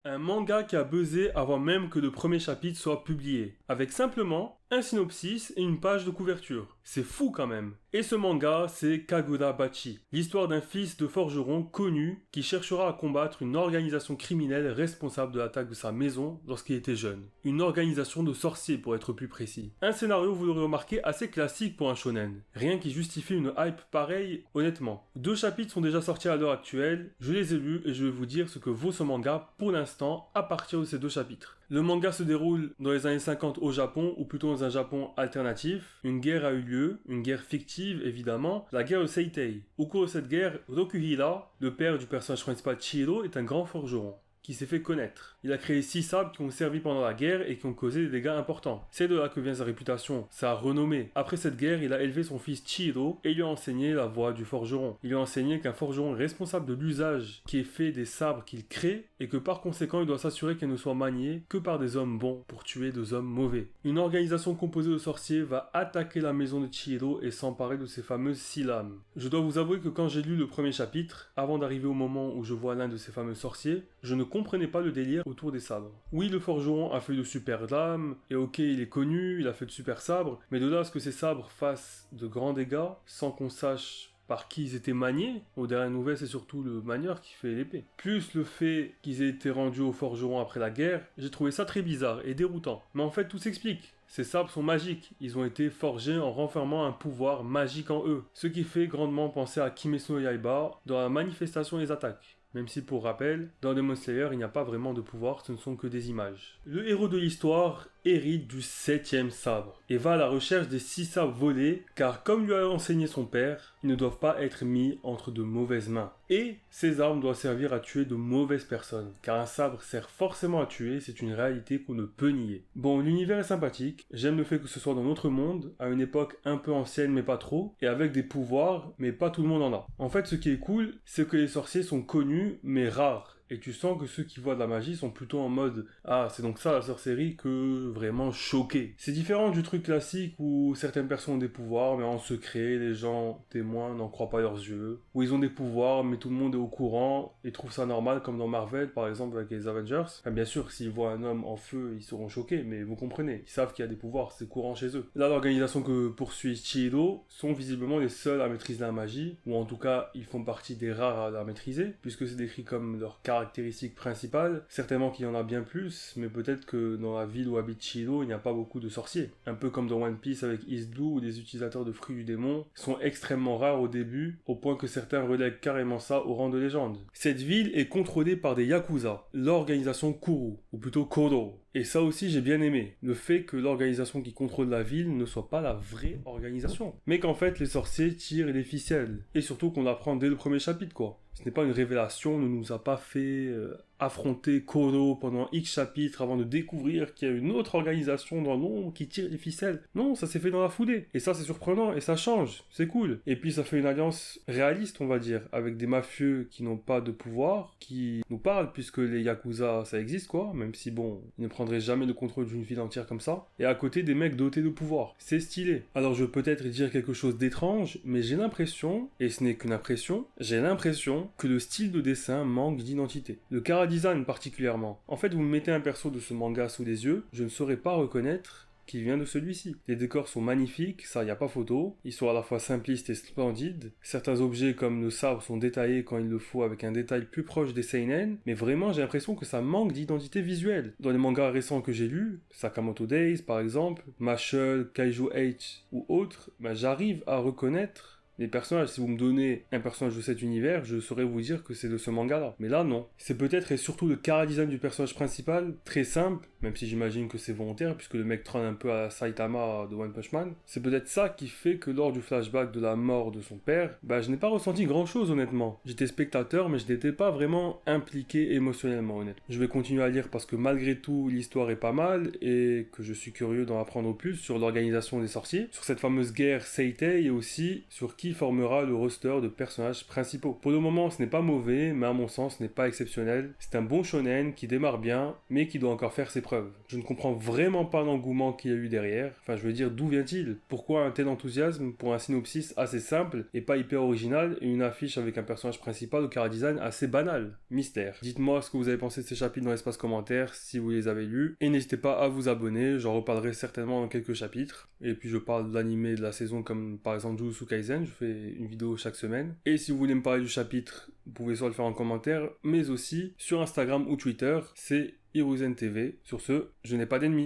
Un manga qui a buzzé avant même que le premier chapitre soit publié, avec simplement un synopsis et une page de couverture. C'est fou quand même. Et ce manga, c'est Kagura Bachi, l'histoire d'un fils de forgeron connu qui cherchera à combattre une organisation criminelle responsable de l'attaque de sa maison lorsqu'il était jeune. Une organisation de sorciers pour être plus précis. Un scénario, vous l'aurez remarqué, assez classique pour un shonen. Rien qui justifie une hype pareille, honnêtement. 2 chapitres sont déjà sortis à l'heure actuelle, je les ai lus et je vais vous dire ce que vaut ce manga pour l'instant à partir de ces 2 chapitres. Le manga se déroule dans les années 50 au Japon, ou plutôt dans un Japon alternatif. Une guerre a eu lieu, une guerre fictive évidemment, la guerre de Seitei. Au cours de cette guerre, Rokuhira, le père du personnage principal Chihiro, est un grand forgeron qui s'est fait connaître. Il a créé 6 sabres qui ont servi pendant la guerre et qui ont causé des dégâts importants. C'est de là que vient sa réputation, sa renommée. Après cette guerre, il a élevé son fils Chihiro et lui a enseigné la voie du forgeron. Il lui a enseigné qu'un forgeron est responsable de l'usage qui est fait des sabres qu'il crée et que par conséquent, il doit s'assurer qu'elle ne soit maniée que par des hommes bons pour tuer des hommes mauvais. Une organisation composée de sorciers va attaquer la maison de Chihiro et s'emparer de ces fameuses 6 lames. Je dois vous avouer que quand j'ai lu le premier chapitre, avant d'arriver au moment où je vois l'un de ces fameux sorciers, je ne comprenais pas le délire autour des sabres. Oui, le forgeron a fait de super lames, et ok, il est connu, il a fait de super sabres, mais de là à ce que ces sabres fassent de grands dégâts, sans qu'on sache par qui ils étaient maniés, aux dernières nouvelles c'est surtout le manieur qui fait l'épée. Plus le fait qu'ils aient été rendus au forgeron après la guerre, j'ai trouvé ça très bizarre et déroutant. Mais en fait tout s'explique. Ces sabres sont magiques, ils ont été forgés en renfermant un pouvoir magique en eux, ce qui fait grandement penser à Kimetsu no Yaiba dans la manifestation des attaques. Même si pour rappel, dans Demon Slayer, il n'y a pas vraiment de pouvoir, ce ne sont que des images. Le héros de l'histoire hérite du 7e sabre et va à la recherche des 6 sabres volés, car comme lui a enseigné son père, ils ne doivent pas être mis entre de mauvaises mains. Et ces armes doivent servir à tuer de mauvaises personnes, car un sabre sert forcément à tuer, c'est une réalité qu'on ne peut nier. Bon, l'univers est sympathique, j'aime le fait que ce soit dans notre monde, à une époque un peu ancienne mais pas trop, et avec des pouvoirs, mais pas tout le monde en a. En fait, ce qui est cool, c'est que les sorciers sont connus, mais rares. Et tu sens que ceux qui voient de la magie sont plutôt en mode « Ah, c'est donc ça la sorcellerie » que vraiment choqués. C'est différent du truc classique où certaines personnes ont des pouvoirs mais en secret, les gens témoins n'en croient pas leurs yeux. Où ils ont des pouvoirs mais tout le monde est au courant et trouve ça normal comme dans Marvel par exemple avec les Avengers. Enfin, bien sûr, s'ils voient un homme en feu, ils seront choqués, mais vous comprenez. Ils savent qu'il y a des pouvoirs, c'est courant chez eux. Là, l'organisation que poursuit Chihiro sont visiblement les seuls à maîtriser la magie, ou en tout cas, ils font partie des rares à la maîtriser, puisque c'est décrit comme leur caractéristique principale. Certainement qu'il y en a bien plus, mais peut-être que dans la ville où habite Chihiro, il n'y a pas beaucoup de sorciers. Un peu comme dans One Piece avec East Blue, où les utilisateurs de fruits du démon sont extrêmement rares au début, au point que certains relèguent carrément ça au rang de légende. Cette ville est contrôlée par des Yakuza, l'organisation Kuru, ou plutôt Koro. Et ça aussi j'ai bien aimé, le fait que l'organisation qui contrôle la ville ne soit pas la vraie organisation, mais qu'en fait les sorciers tirent les ficelles, et surtout qu'on l'apprend dès le premier chapitre quoi. Ce n'est pas une révélation, on ne nous a pas fait affronter Koro pendant X chapitres avant de découvrir qu'il y a une autre organisation dans l'ombre qui tire les ficelles. Non, ça s'est fait dans la foulée. Et ça c'est surprenant, et ça change, c'est cool. Et puis ça fait une alliance réaliste on va dire, avec des mafieux qui n'ont pas de pouvoir, qui nous parlent puisque les Yakuza ça existe quoi, même si bon, ils ne prendraient jamais le contrôle d'une ville entière comme ça. Et à côté des mecs dotés de pouvoir. C'est stylé. Alors je veux peut-être dire quelque chose d'étrange, mais j'ai l'impression, et ce n'est qu'une impression, j'ai l'impression que le style de dessin manque d'identité. Le chara-design particulièrement. En fait, vous me mettez un perso de ce manga sous les yeux, je ne saurais pas reconnaître qui vient de celui-ci. Les décors sont magnifiques, ça y a pas photo, ils sont à la fois simplistes et splendides, certains objets comme le sabre sont détaillés quand il le faut avec un détail plus proche des seinen, mais vraiment j'ai l'impression que ça manque d'identité visuelle. Dans les mangas récents que j'ai lus, Sakamoto Days par exemple, Mashle, Kaiju H ou autres, j'arrive à reconnaître les personnages. Si vous me donnez un personnage de cet univers, je saurais vous dire que c'est de ce manga-là. Mais là, non. C'est peut-être et surtout le chara-design du personnage principal, très simple, même si j'imagine que c'est volontaire, puisque le mec trône un peu à la Saitama de One Punch Man. C'est peut-être ça qui fait que lors du flashback de la mort de son père, je n'ai pas ressenti grand-chose, honnêtement. J'étais spectateur, mais je n'étais pas vraiment impliqué émotionnellement, honnêtement. Je vais continuer à lire parce que malgré tout, l'histoire est pas mal, et que je suis curieux d'en apprendre plus sur l'organisation des sorciers, sur cette fameuse guerre Seitei, et aussi sur qui qui formera le roster de personnages principaux. Pour le moment, ce n'est pas mauvais, mais à mon sens, ce n'est pas exceptionnel. C'est un bon shonen qui démarre bien, mais qui doit encore faire ses preuves. Je ne comprends vraiment pas l'engouement qu'il y a eu derrière. Enfin, je veux dire, d'où vient-il? Pourquoi un tel enthousiasme pour un synopsis assez simple et pas hyper original et une affiche avec un personnage principal au chara-design assez banal? Mystère. Dites-moi ce que vous avez pensé de ces chapitres dans l'espace commentaire si vous les avez lus. Et n'hésitez pas à vous abonner, j'en reparlerai certainement dans quelques chapitres. Et puis je parle de l'animé de la saison comme par exemple Jujutsu Kaisen, je fais une vidéo chaque semaine. Et si vous voulez me parler du chapitre, vous pouvez soit le faire en commentaire, mais aussi sur Instagram ou Twitter, c'est Hiruzen TV. Sur ce, je n'ai pas d'ennemis.